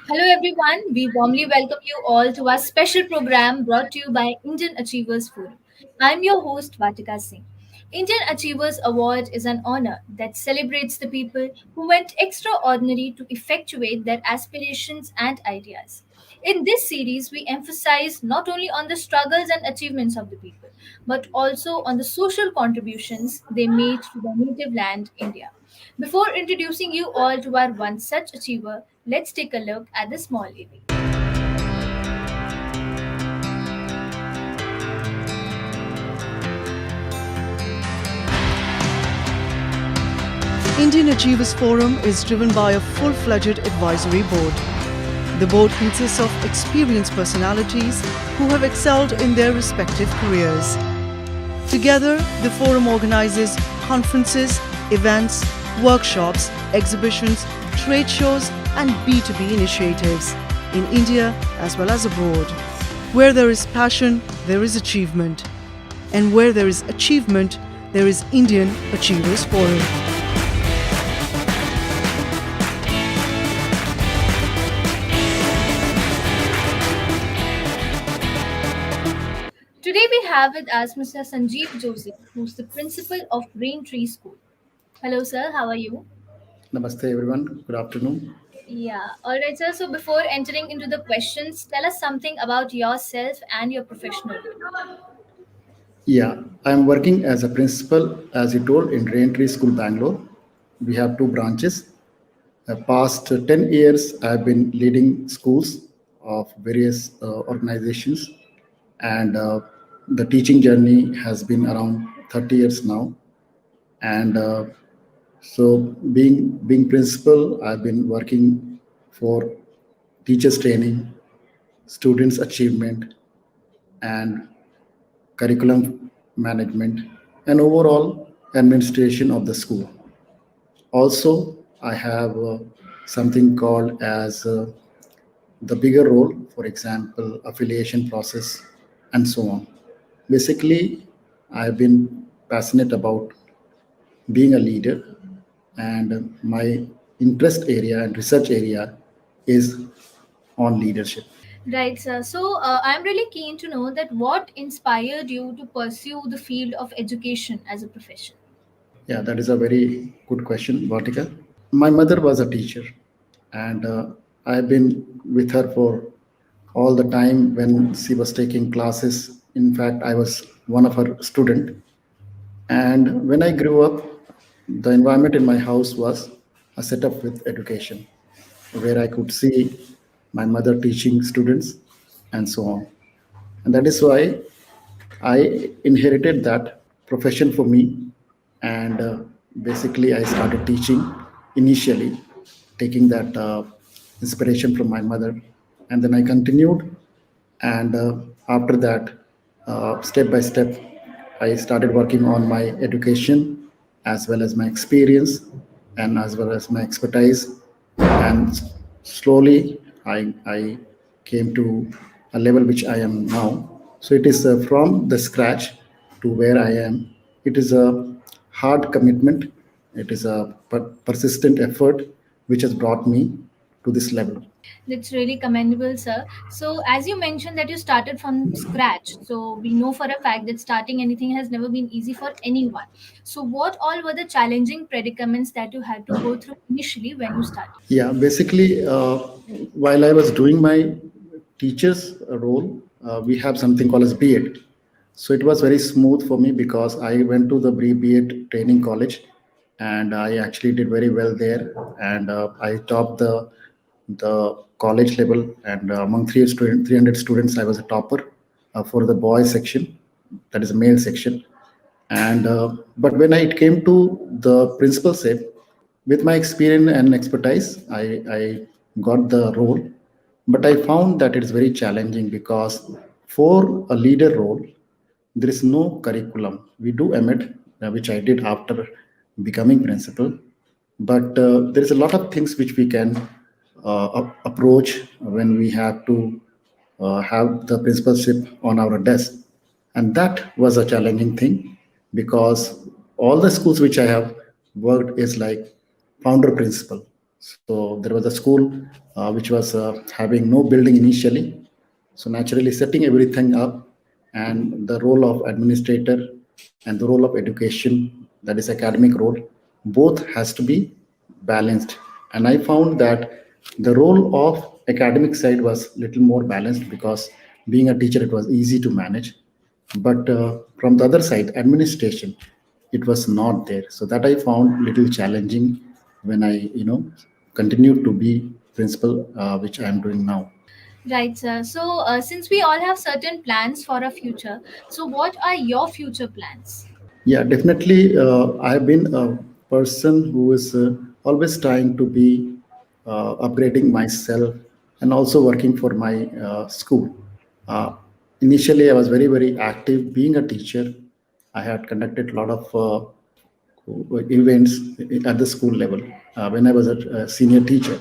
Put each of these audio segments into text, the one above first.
Hello, everyone. We warmly welcome you all to our special program brought to you by Indian Achievers Forum. I'm your host, Vatika Singh. Indian Achievers Award is an honor that celebrates the people who went extraordinary to effectuate their aspirations and ideas. In this series, we emphasize not only on the struggles and achievements of the people, but also on the social contributions they made to their native land, India. Before introducing you all to our one such achiever, let's take a look at the small AV. Indian Achievers Forum is driven by a full-fledged advisory board. The board consists of experienced personalities who have excelled in their respective careers. Together, the forum organizes conferences, events, workshops, exhibitions, trade shows, and B2B initiatives in India as well as abroad. Where there is passion, there is achievement. And where there is achievement, there is Indian Achievers Forum. Today we have with us Mr. Sanjeev Joseph, who's the principal of Rain Tree School. Hello, sir. How are you? Namaste everyone. Good afternoon. Yeah. All right, sir. So before entering into the questions, tell us something about yourself and your professional role. Yeah, I'm working as a principal, as you told, in Raintree School, Bangalore. We have two branches. Past 10 years, I've been leading schools of various organizations, and the teaching journey has been around 30 years now. And so, being principal, I've been working for teachers training, students achievement, and curriculum management, and overall administration of the school. Also, I have something called as the bigger role, for example, affiliation process, and so on. Basically, I've been passionate about being a leader, and my interest area and research area is on leadership. Right, sir. So I'm really keen to know that what inspired you to pursue the field of education as a profession. Yeah, that is a very good question, Vatika. My mother was a teacher, and I've been with her for all the time when she was taking classes. In fact, I was one of her student. And when I grew up, the environment in my house was a setup with education, where I could see my mother teaching students and so on. And that is why I inherited that profession for me, and basically I started teaching initially, taking that inspiration from my mother, and then I continued, and after that, step by step, I started working on my education as well as my experience and as well as my expertise, and slowly I came to a level which I am now. So it is from the scratch to where I am. It is a hard commitment. It is a persistent effort which has brought me to this level. That's really commendable, sir. So, as you mentioned that you started from scratch, so we know for a fact that starting anything has never been easy for anyone. So, what all were the challenging predicaments that you had to go through initially when you started? Yeah, basically, while I was doing my teacher's role, we have something called as B.Ed. So it was very smooth for me because I went to the B.Ed training college, and I actually did very well there. And I topped the college level, and among 300 students, I was a topper for the boys section, that is a male section. And but when it came to the principalship, with my experience and expertise, I got the role. But I found that it is very challenging because for a leader role, there is no curriculum. We do EMET, which I did after becoming principal, but there is a lot of things which we can approach when we have to have the principalship on our desk. And that was a challenging thing because all the schools which I have worked is like founder principal. So there was a school which was having no building initially. So naturally, setting everything up, and the role of administrator and the role of education, that is academic role, both has to be balanced. And I found that the role of academic side was little more balanced, because being a teacher, it was easy to manage. But from the other side, administration, it was not there. So that I found little challenging when I continued to be principal, which I am doing now. Right, sir. So, since we all have certain plans for our future, so what are your future plans? Yeah, definitely. I have been a person who is always trying to be upgrading myself, and also working for my school. Uh, Initially, I was very, very active being a teacher. I had conducted a lot of events at the school level when I was a senior teacher.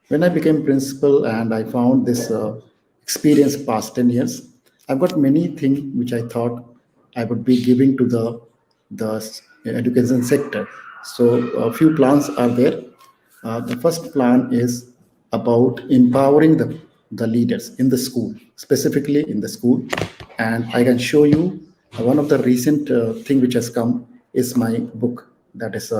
When I became principal and I found this experience past 10 years, I've got many things which I thought I would be giving to the education sector. So a few plans are there. The first plan is about empowering the leaders in the school, specifically in the school. And I can show you one of the recent thing which has come is my book, that is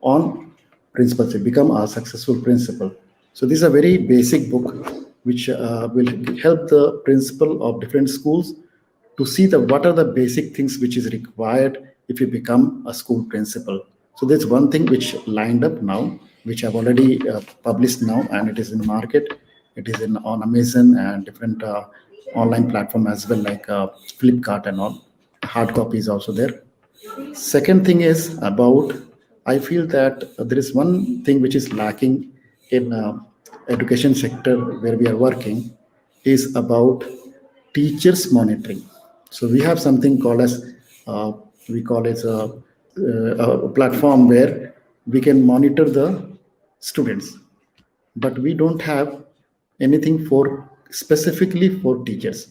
on principalship, become a successful principal. So this is a very basic book which will help the principal of different schools to see the what are the basic things which is required if you become a school principal. So there's one thing which lined up now, which I've already published now, and it is in the market. It is in on Amazon and different online platform as well, like Flipkart and all. Hard copy is also there. Second thing is about, I feel that there is one thing which is lacking in education sector where we are working, is about teachers monitoring. So we have something called as we call it a platform where we can monitor the students, but we don't have anything for specifically for teachers.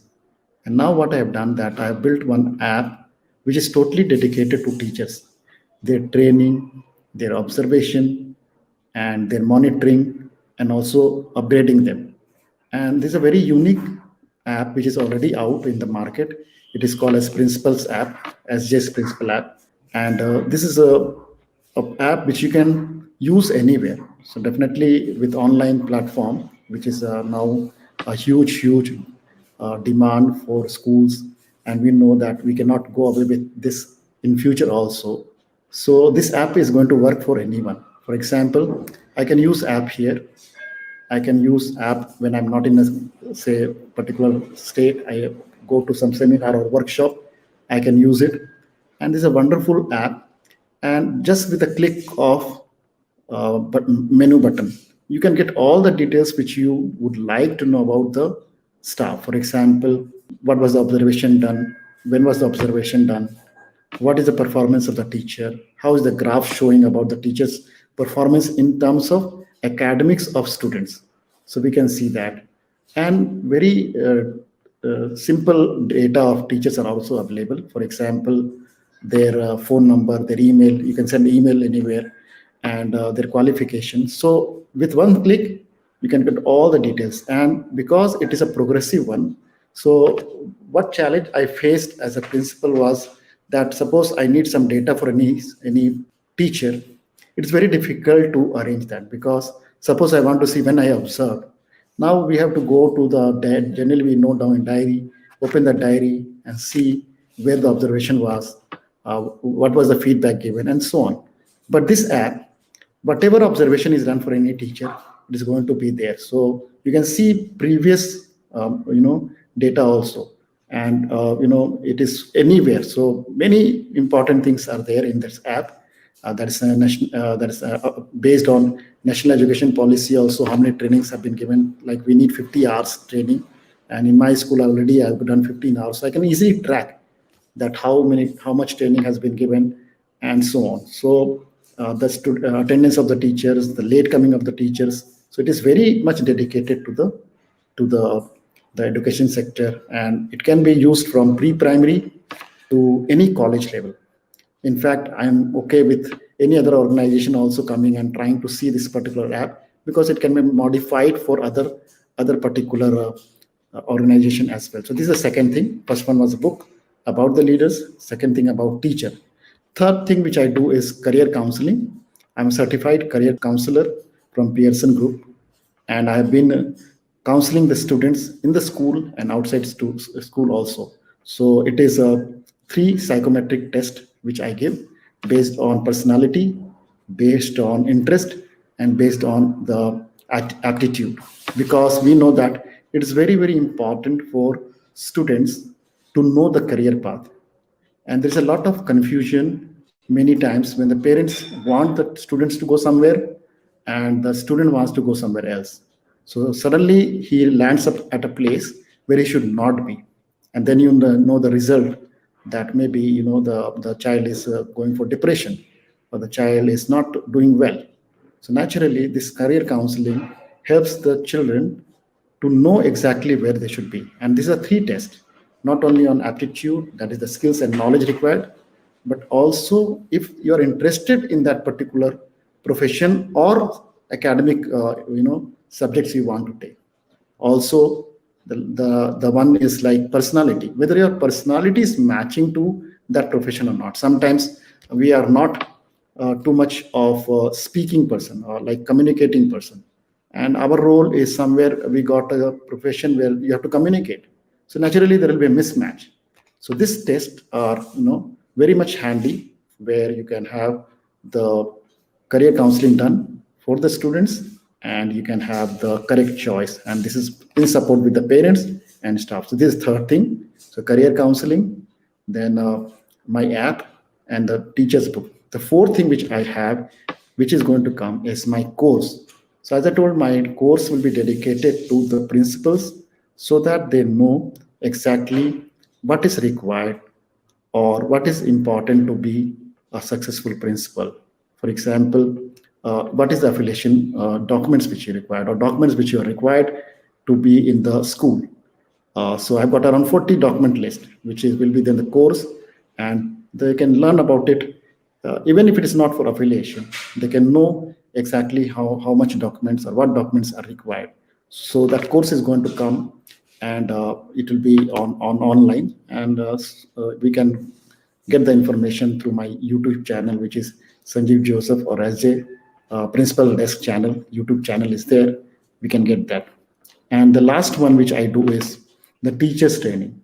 And now what I have done, that I have built one app which is totally dedicated to teachers, their training, their observation, and their monitoring, and also upgrading them. And this is a very unique app which is already out in the market. It is called as Principals app, SJ's Principal app, and this is a app which you can use anywhere. So definitely with online platform, which is now a huge demand for schools, and we know that we cannot go away with this in future also. So this app is going to work for anyone. For example, I can use app here. I can use app when I'm not in a say particular state. I go to some seminar or workshop. I can use it, and this is a wonderful app. And just with a click of menu button, you can get all the details which you would like to know about the staff. For example, what was the observation done? When was the observation done? What is the performance of the teacher? How is the graph showing about the teacher's performance in terms of academics of students? So we can see that. And very simple data of teachers are also available. For example, their phone number, their email, you can send email anywhere, and their qualifications. So with one click, you can get all the details. And because it is a progressive one, so what challenge I faced as a principal was that suppose I need some data for any teacher, it's very difficult to arrange that, because suppose I want to see when I observed. Now we have to go to the generally we note down in diary, open the diary and see where the observation was, what was the feedback given, and so on. But this app, whatever observation is done for any teacher, it is going to be there. So you can see previous data also, and it is anywhere. So many important things are there in this app. That is based on national education policy also, how many trainings have been given. Like we need 50 hours training, and in my school already I've done 15 hours, so I can easily track that how much training has been given, and so on. So the attendance of the teachers, the late coming of the teachers. So it is very much dedicated to the education sector, and it can be used from pre-primary to any college level. In fact, I'm okay with any other organization also coming and trying to see this particular app, because it can be modified for other particular organization as well. So this is the second thing. First one was a book about the leaders. Second thing about teacher. Third thing which I do is career counseling. I'm a certified career counselor from Pearson Group, and I have been counseling the students in the school and outside school also. So it is a three psychometric test which I give based on personality, based on interest, and based on the aptitude. Because we know that it is very very important for students to know the career path, and there's a lot of confusion many times when the parents want the students to go somewhere and the student wants to go somewhere else. So suddenly he lands up at a place where he should not be, and then you know the result, that maybe the child is going for depression, or the child is not doing well. So naturally this career counseling helps the children to know exactly where they should be. And these are three tests, not only on aptitude, that is the skills and knowledge required, but also if you are interested in that particular profession or academic, subjects you want to take. Also, the one is like personality, whether your personality is matching to that profession or not. Sometimes we are not too much of a speaking person or like communicating person, and our role is somewhere we got a profession where you have to communicate. So naturally there will be a mismatch. So this test are very much handy, where you can have the career counseling done for the students, and you can have the correct choice, and this is in support with the parents and staff. So this is third thing. So career counseling, then my app, and the teacher's book. The fourth thing which I have, which is going to come, is my course. So as I told, my course will be dedicated to the principals, so that they know exactly what is required or what is important to be a successful principal. For example, what is the affiliation documents which you required, or documents which you are required to be in the school. So I've got around 40 document list, which is will be then the course, and they can learn about it. Even if it is not for affiliation, they can know exactly how much documents or what documents are required. So that course is going to come, and it will be on online, and we can get the information through my YouTube channel, which is Sanjeev Joseph, or SJ Principal Desk channel. YouTube channel is there. We can get that. And the last one which I do is the teachers training.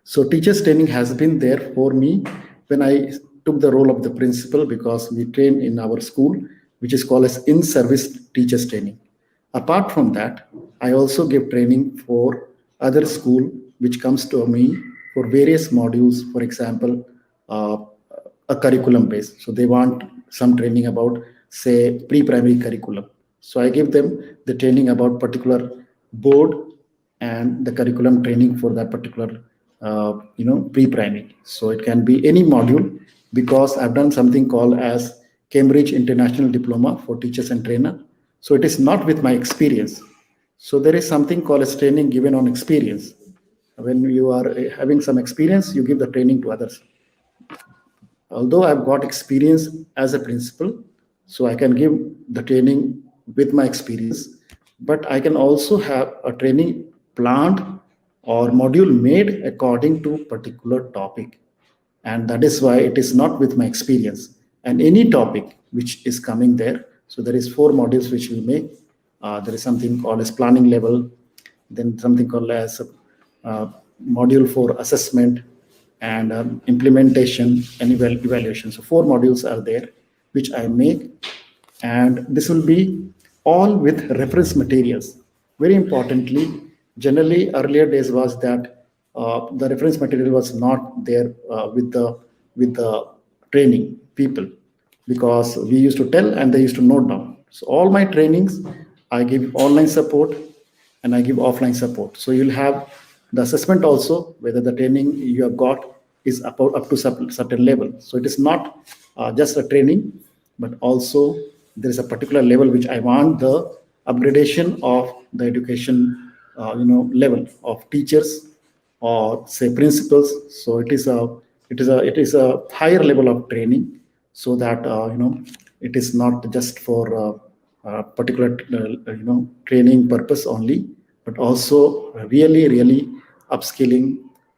So teachers training has been there for me when I took the role of the principal, because we train in our school, which is called as in-service teachers training. Apart from that, I also give training for other school which comes to me for various modules. For example, uh, a curriculum base. So they want some training about, say, pre-primary curriculum. So I give them the training about particular board and the curriculum training for that particular pre-primary. So it can be any module, because I've done something called as Cambridge International Diploma for teachers and trainer. So it is not with my experience. So there is something called as training given on experience. When you are having some experience, you give the training to others. Although I've got experience as a principal, so I can give the training with my experience, but I can also have a training planned or module made according to particular topic, and that is why it is not with my experience. And any topic which is coming there, so there is four modules which we make. There is something called as planning level, then something called as uh, module for assessment, and implementation and evaluation. So four modules are there which I make, and this will be all with reference materials. Very importantly, generally earlier days was that the reference material was not there with the training people, because we used to tell and they used to note down. So all my trainings, I give online support and I give offline support. So you'll have the assessment also, whether the training you have got is up to certain level. So it is not just a training, but also there is a particular level which I want the upgradation of the education, level of teachers or say principals. So it is a higher level of training. so that it is not just for particular training purpose only, but also really upskilling,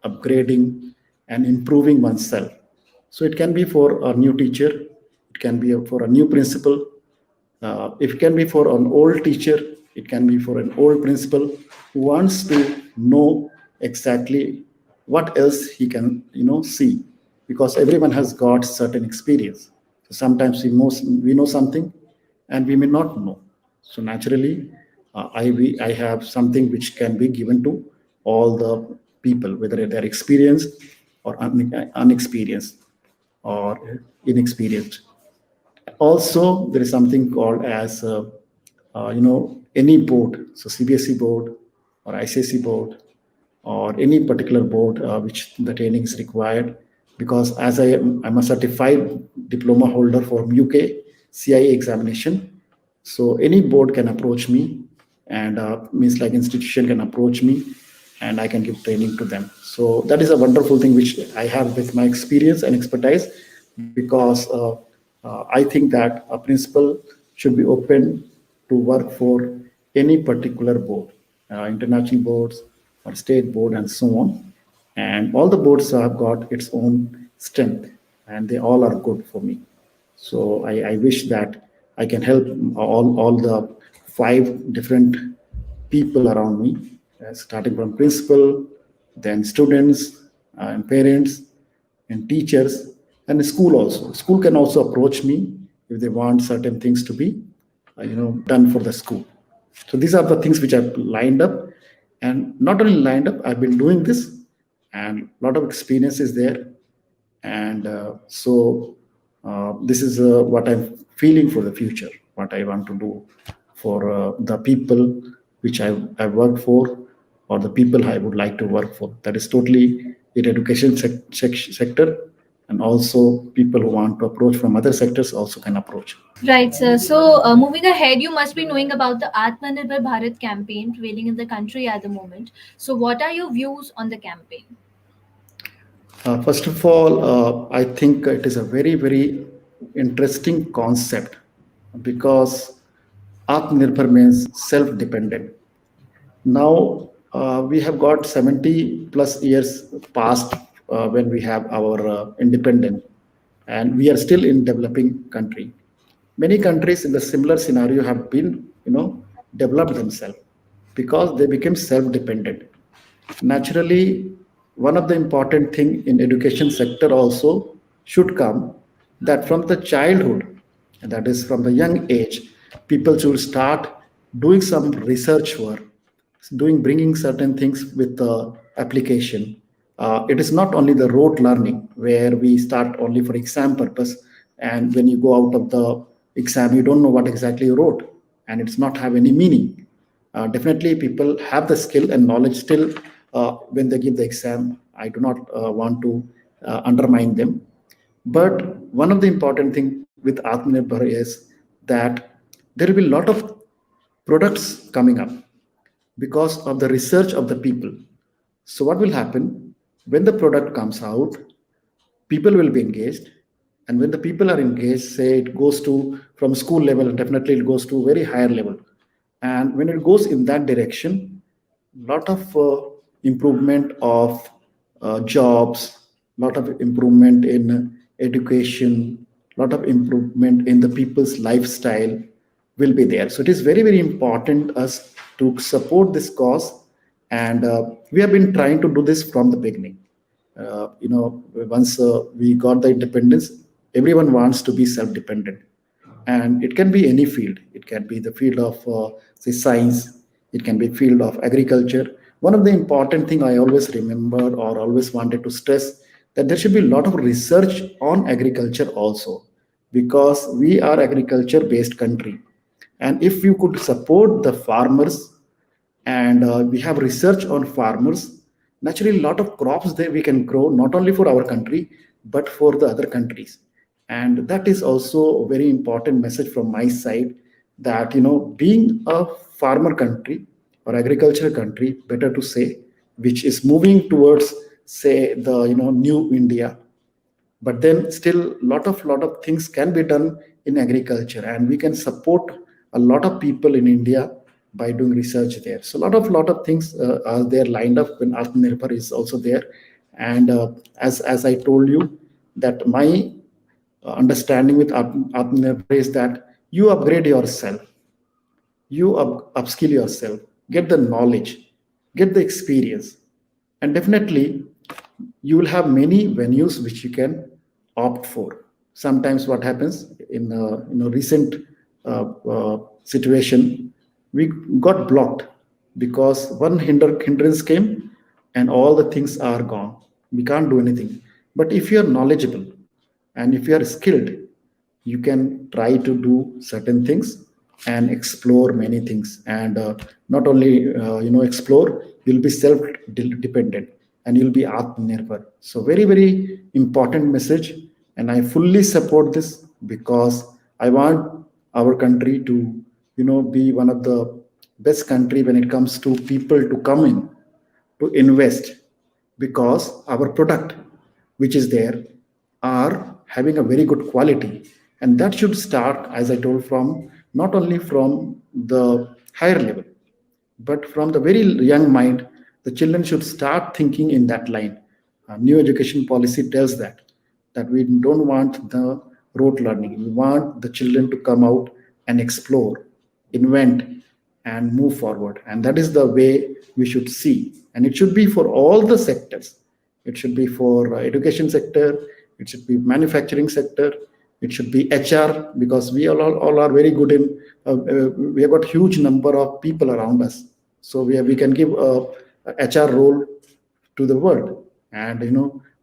upgrading, and improving oneself. So it can be for a new teacher, it can be for a new principal, it can be for an old teacher, it can be for an old principal who wants to know exactly what else he can see, because everyone has got certain experience. So sometimes we know something and we may not know. So naturally, I have something which can be given to all the people, whether they're experienced or unexperienced or inexperienced. Also, there is something called as any board, so CBSE board or ICSE board or any particular board which the training is required. Because as I'm a certified diploma holder for UK CIA examination, so any board can approach me, and means like institution can approach me, and I can give training to them. So that is a wonderful thing which I have with my experience and expertise, because I think that a principal should be open to work for any particular board, international boards or state board and so on. And all the boards have got its own strength, and they all are good for me. So I wish that I can help all the five different people around me, starting from principal, then students and parents and teachers, and school also. School can also approach me if they want certain things to be, done for the school. So these are the things which I've lined up, and not only lined up, I've been doing this, and a lot of experience is there. And this is what I'm feeling for the future, what I want to do for the people which I work for, or the people I would like to work for. That is totally in education sector, and also people who want to approach from other sectors also can approach. Right, sir. So, moving ahead, you must be knowing about the Atmanaba Bharat campaign prevailing in the country at the moment. So, what are your views on the campaign? First of all, I think it is a very interesting concept, because Atmanirbhar means self-dependent. Now we have got 70 plus years past when we have our independence, and we are still in developing country. Many countries in the similar scenario have been, developed themselves because they became self-dependent. Naturally, one of the important thing in education sector also should come, that from the childhood, and that is from the young age, people should start doing some research work, bringing certain things with the application. It is not only the rote learning where we start only for exam purpose, and when you go out of the exam you don't know what exactly you wrote, and it's not have any meaning. Definitely people have the skill and knowledge still when they give the exam. I do not want to undermine them, but one of the important thing with Atmanirbhar is that there will be a lot of products coming up because of the research of the people. So what will happen when the product comes out? People will be engaged, and when the people are engaged, say it goes to from school level, definitely it goes to very higher level, and when it goes in that direction, lot of improvement of jobs, lot of improvement in education, lot of improvement in the people's lifestyle will be there. So it is very important us to support this cause, and we have been trying to do this from the beginning. Once we got the independence, everyone wants to be self-dependent, and it can be any field. It can be the field of say science, it can be field of agriculture. One of the important thing I always remember or always wanted to stress, that there should be a lot of research on agriculture also, because we are agriculture based country, and if you could support the farmers, and we have research on farmers, naturally a lot of crops there we can grow, not only for our country but for the other countries. And that is also a very important message from my side, that being a farmer country or agricultural country, better to say, which is moving towards say the new India, but then still lot of things can be done in agriculture, and we can support a lot of people in India by doing research there. So lot of things are there lined up when Atmanirbhar is also there. And as I told you, that my understanding with Atmanirbhar is that you upgrade yourself, you upskill yourself, get the knowledge, get the experience, and definitely you will have many venues which you can opt for. Sometimes what happens in recent situation, we got blocked because one hindrance came, and all the things are gone. We can't do anything. But if you are knowledgeable and if you are skilled, you can try to do certain things and explore many things. And not only explore, you'll be self dependent, and you'll be atmanirbhar. So very very important message, and I fully support this, because I want our country to be one of the best country when it comes to people to come in to invest, because our product which is there are having a very good quality. And that should start, as I told, from not only from the higher level, but from the very young mind. The children should start thinking in that line. New education policy tells that we don't want the rote learning. We want the children to come out and explore, invent, and move forward. And that is the way we should see. And it should be for all the sectors. It should be for education sector. It should be manufacturing sector. It should be HR, because we all are very good in. We have got huge number of people around us, so we can give a HR role to the world. And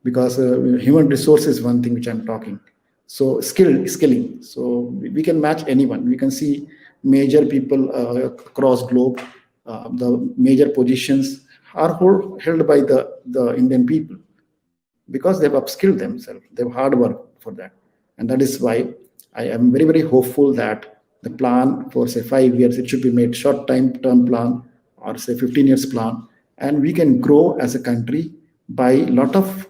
because human resource is one thing which I'm talking. So skilling, so we can match anyone. We can see major people across globe. The major positions are held by the Indian people, because they've upskilled themselves, they've hard work for that. And that is why I am very very hopeful that the plan for say 5 years, it should be made short time term plan, or say 15 years plan, and we can grow as a country by lot of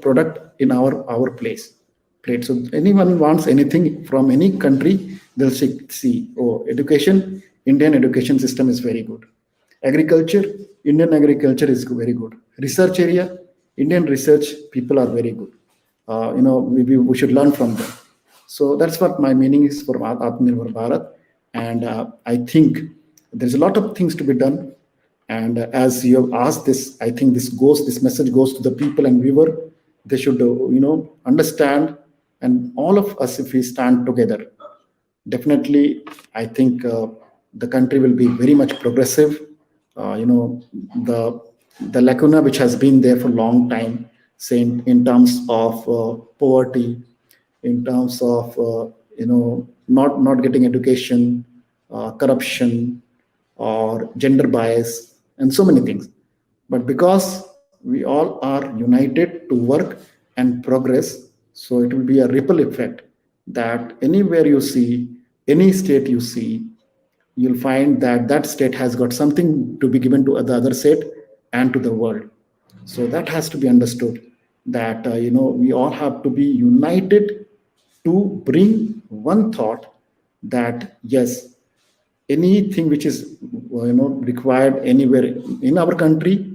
product in our place plate. So anyone wants anything from any country, they'll see, oh, education, Indian education system is very good. Agriculture, Indian agriculture is very good. Research area, Indian research people are very good. We should learn from them. So that's what my meaning is for Atmanirbhar Bharat. And I think there's a lot of things to be done. And as you have asked this, I think this message goes to the people and viewer. They should understand, and all of us, if we stand together, definitely I think the country will be very much progressive. The lacuna which has been there for a long time, say in terms of poverty, in terms of not getting education, corruption, or gender bias, and so many things. But because we all are united to work and progress, so it will be a ripple effect, that anywhere you see, any state you see, you'll find that that state has got something to be given to the other state and to the world. So that has to be understood, that we all have to be united to bring one thought, that yes, anything which is required anywhere in our country,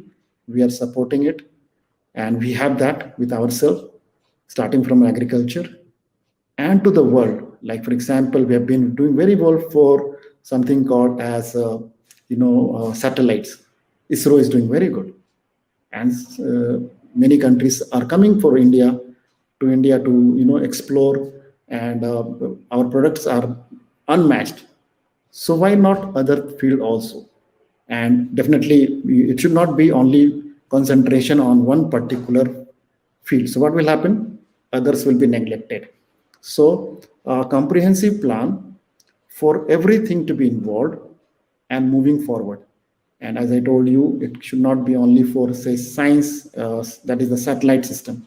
we are supporting it. And we have that with ourselves, starting from agriculture and to the world. Like for example, we have been doing very well for something called as satellites. ISRO is doing very good, and many countries are coming for India to explore, and our products are unmatched. So why not other field also? And definitely it should not be only concentration on one particular field. So what will happen? Others will be neglected. So a comprehensive plan for everything to be involved and moving forward. And as I told you, it should not be only for say science, that is the satellite system.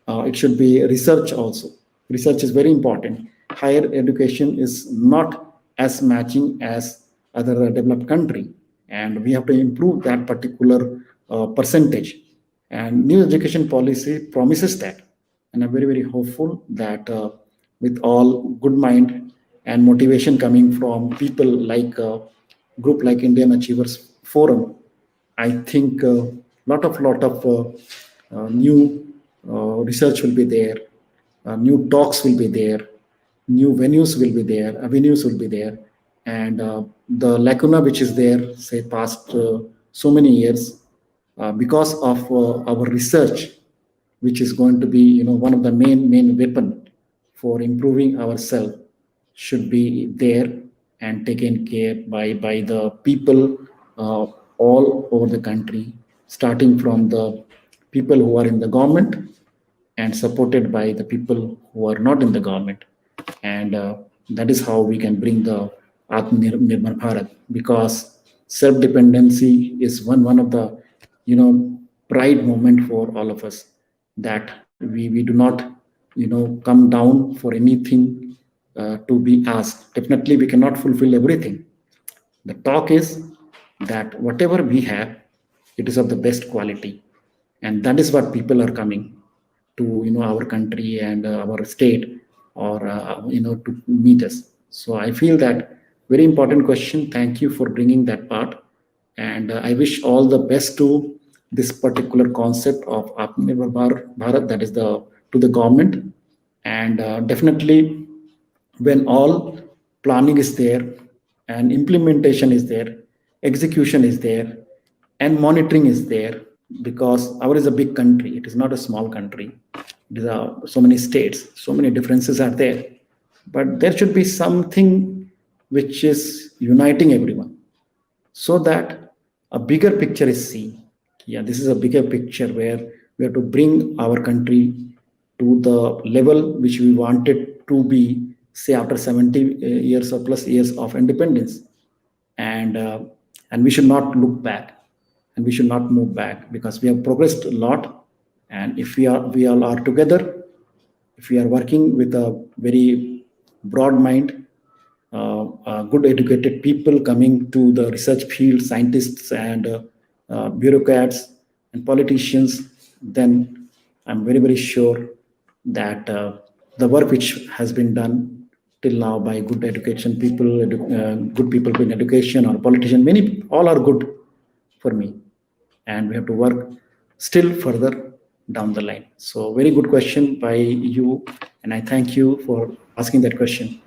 It should be research also. Research is very important. Higher education is not as matching as other developed country, and we have to improve that particular percentage. And new education policy promises that, and I'm very, very hopeful that with all good mind and motivation coming from people like group like Indian Achievers Forum, I think lot of new research will be there, new talks will be there, new venues will be there, avenues will be there, and the lacuna which is there, say past so many years, because of our research, which is going to be one of the main weapon for improving ourselves, should be there and taken care by the people all over the country, starting from the people who are in the government and supported by the people who are not in the government. And that is how we can bring the Atmanirbhar Bharat, because self dependency is one of the pride moment for all of us, that we do not come down for anything to be asked. Definitely we cannot fulfill everything. The talk is that whatever we have, it is of the best quality, and that is what people are coming to our country and our state, or to meet us. So I feel that very important question. Thank you for bringing that part, and I wish all the best to this particular concept of Atmanirbhar Bharat, that is the to the government, and definitely when all planning is there and implementation is there, execution is there, and monitoring is there, because our is a big country, it is not a small country. It is so many states, so many differences are there, but there should be something which is uniting everyone, so that a bigger picture is seen. Yeah, this is a bigger picture where we have to bring our country to the level which we wanted to be, say after 70 years or plus years of independence. And uh, and we should not look back, and we should not move back, because we have progressed a lot. And if we all are together, if we are working with a very broad mind, good educated people coming to the research field, scientists and bureaucrats and politicians, then I'm very, very sure that the work which has been done till now by good education people, good people in education or politician, many all are good for me, and we have to work still further down the line. So, very good question by you, and I thank you for asking that question.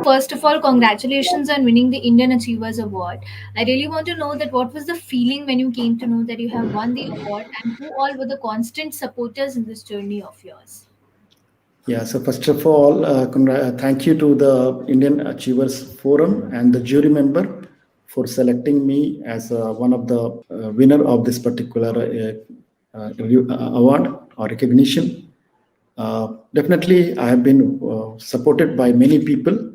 First of all, congratulations on winning the Indian Achievers Award. I really want to know that what was the feeling when you came to know that you have won the award, and who all were the constant supporters in this journey of yours? Yeah, so first of all, thank you to the Indian Achievers Forum and the jury member for selecting me as one of the winner of this particular award or recognition. Definitely, I have been supported by many people,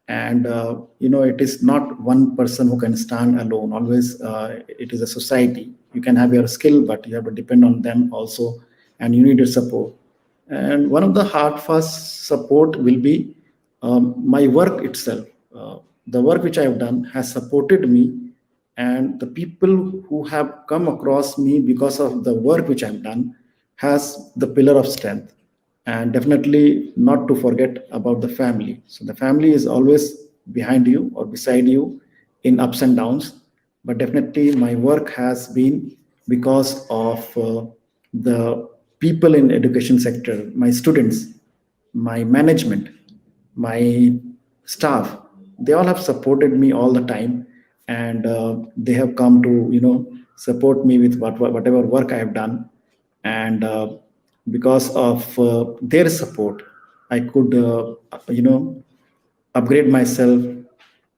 and it is not one person who can stand alone. Always, it is a society. You can have your skill, but you have to depend on them also, and you need your support. And one of the hard fast support will be my work itself. The work which I have done has supported me, and the people who have come across me because of the work which I've done has the pillar of strength. And definitely not to forget about the family. So the family is always behind you or beside you in ups and downs, but definitely my work has been because of the people in education sector, my students, my management, my staff. They all have supported me all the time, and they have come to support me with whatever work I have done. And because of their support, I could upgrade myself.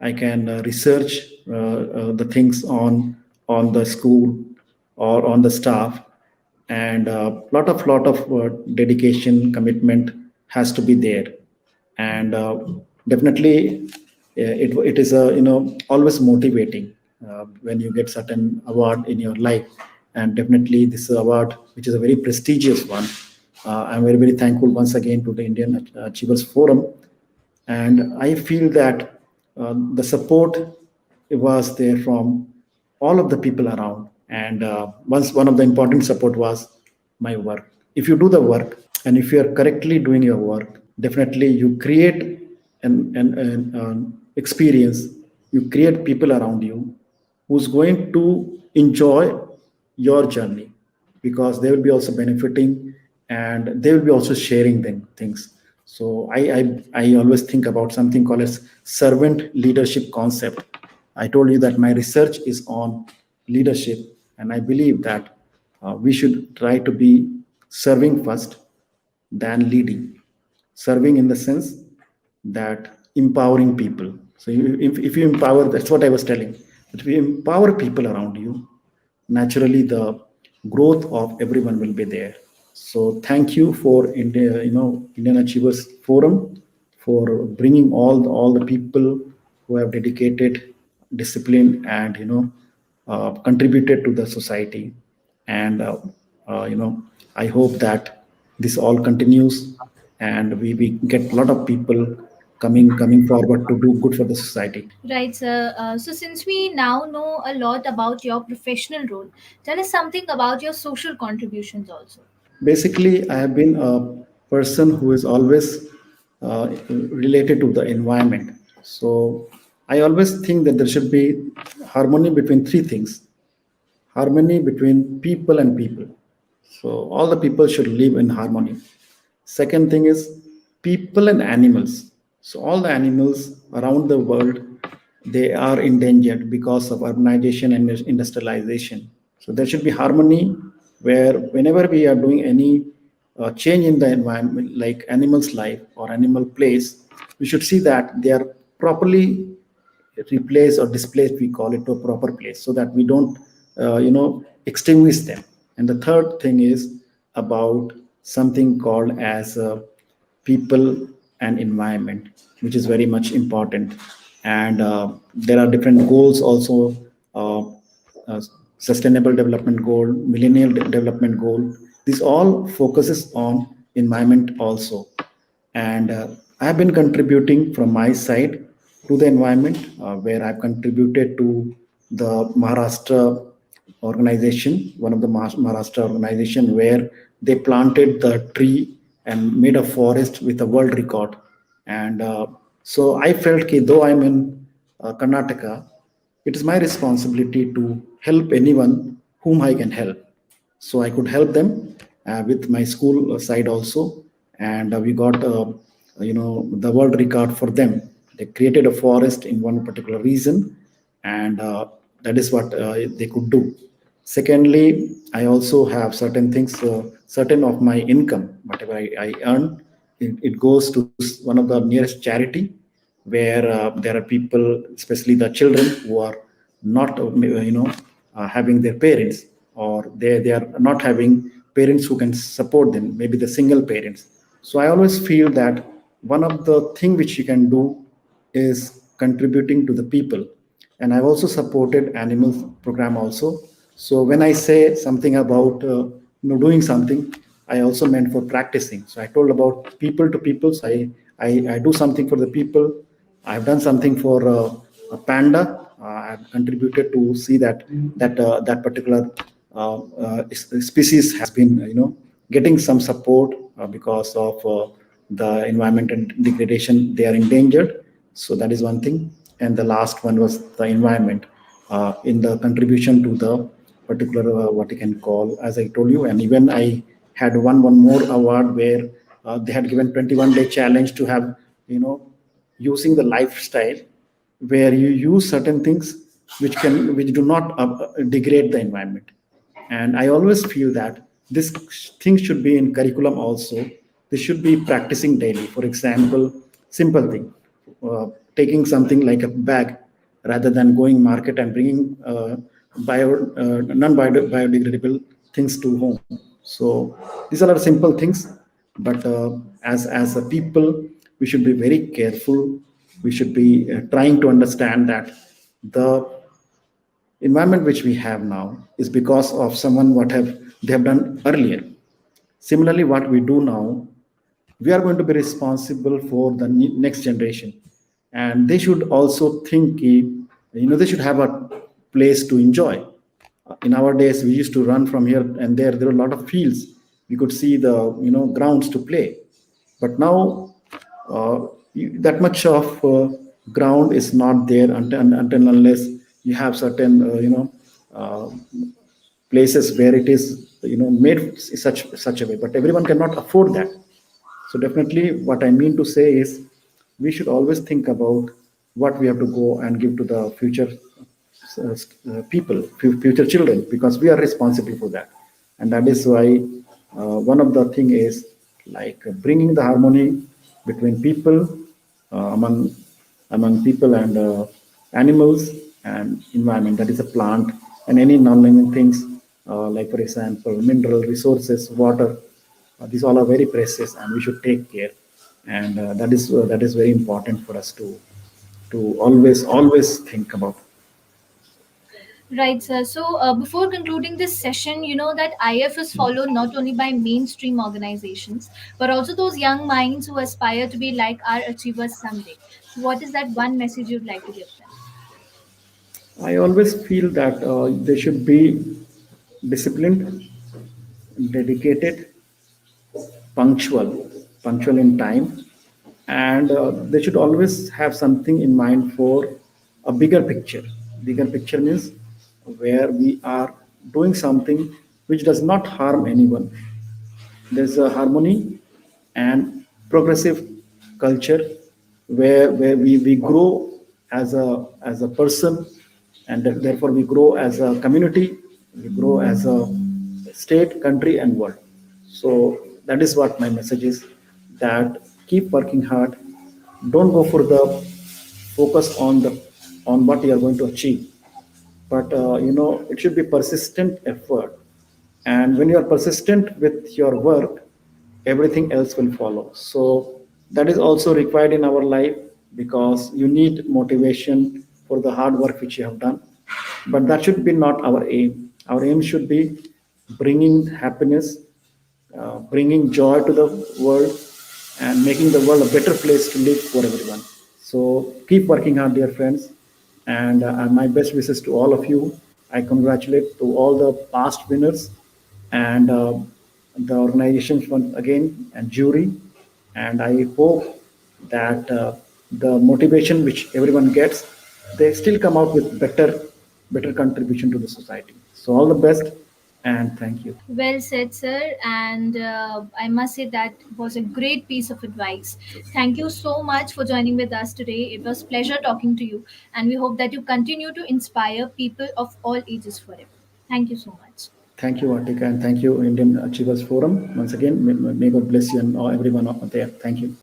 I can research the things on the school or on the staff, and lot of dedication, commitment has to be there. And definitely, it is a always motivating when you get certain award in your life. And definitely this award, which is a very prestigious one, I'm very, very thankful once again to the Indian Achievers Forum. And I feel that the support was there from all of the people around. And once one of the important support was my work. If you do the work and if you are correctly doing your work, definitely you create an experience. You create people around you who's going to enjoy your journey, because they will be also benefiting and they will be also sharing them things. So I always think about something called as servant leadership concept. I told you that my research is on leadership, and I believe that we should try to be serving first than leading. Serving in the sense that empowering people. So if you empower, that's what I was telling. If you empower people around you, naturally the growth of everyone will be there. So thank you for India, Indian Achievers Forum, for bringing all the people who have dedicated, discipline, and contributed to the society. And I hope that this all continues, and we get a lot of people coming forward to do good for the society. Right, sir. So, since we now know a lot about your professional role, tell us something about your social contributions also. Basically, I have been a person who is always related to the environment. So I always think that there should be harmony between three things: harmony between people and people. So all the people should live in harmony. Second thing is people and animals. So all the animals around the world, they are endangered because of urbanization and industrialization. So there should be harmony, where whenever we are doing any change in the environment, like animals' life or animal place, we should see that they are properly replace or displace, we call it, to a proper place, so that we don't extinguish them. And the third thing is about something called as people and environment, which is very much important. And there are different goals also, uh, uh, sustainable development goal, millennial development goal. This all focuses on environment also. And I have been contributing from my side to the environment, where I've contributed to the Maharashtra organization, one of the Maharashtra organization, where they planted the tree and made a forest with a world record. And so I felt that though I'm in Karnataka, it is my responsibility to help anyone whom I can help. So I could help them with my school side also. And we got the world record for them. They created a forest in one particular region, and that is what they could do. Secondly, I also have certain things, certain of my income, whatever I earn, it goes to one of the nearest charity, where there are people, especially the children, who are not having their parents, or they are not having parents who can support them, maybe the single parents. So I always feel that one of the thing which you can do is contributing to the people. And I've also supported animal program also. So when I say something about doing something, I also meant for practicing. So I told about people to people. So I do something for the people. I've done something for a panda. I've contributed to see that that particular species has been getting some support, because of the environment and degradation. They are endangered. So that is one thing. And the last one was the environment, in the contribution to the particular, what you can call, as I told you. And even I had one more award, where they had given 21-day challenge to have, using the lifestyle, where you use certain things which do not degrade the environment. And I always feel that this thing should be in curriculum also. They should be practicing daily. For example, simple thing, taking something like a bag, rather than going market and bringing non-biodegradable things to home. So these are simple things. But as a people, we should be very careful. We should be trying to understand that the environment which we have now is because of someone what have they have done earlier. Similarly, what we do now, we are going to be responsible for the next generation, and they should also think, they should have a place to enjoy. In our days, we used to run from here and there. There were a lot of fields. We could see the grounds to play. But now that much of ground is not there until unless you have certain uh, places where it is made such a way. But everyone cannot afford that. So definitely, what I mean to say is, we should always think about what we have to go and give to the future people, future children, because we are responsible for that. And that is why one of the thing is like bringing the harmony between people, among people and animals and environment. That is a plant and any non-living things, like for example, mineral resources, water. These all are very precious, and we should take care. And that is very important for us to always think about. Right, sir. So, before concluding this session, you know that IF is followed not only by mainstream organizations, but also those young minds who aspire to be like our achievers someday. So, what is that one message you'd like to give them? I always feel that they should be disciplined, dedicated, punctual, punctual in time, and they should always have something in mind for a bigger picture. Bigger picture means where we are doing something which does not harm anyone. There's a harmony and progressive culture where we grow as a person, and therefore we grow as a community, we grow as a state, country, and world. So that is what my message is, that keep working hard. Don't go for the focus on what you are going to achieve, but it should be persistent effort. And when you are persistent with your work, everything else will follow. So that is also required in our life, because you need motivation for the hard work which you have done. But that should be not our aim. Our aim should be bringing happiness, bringing joy to the world, and making the world a better place to live for everyone. So keep working hard, dear friends, and my best wishes to all of you. I congratulate to all the past winners and the organizations once again and jury, and I hope that the motivation which everyone gets, they still come out with better contribution to the society. So all the best, and thank you. Well said, sir. And I must say that was a great piece of advice. Thank you so much for joining with us today. It was pleasure talking to you, and we hope that you continue to inspire people of all ages forever. Thank you so much. Thank you, Artika, and thank you, Indian Achievers Forum. Once again, may God bless you and everyone out there. Thank you.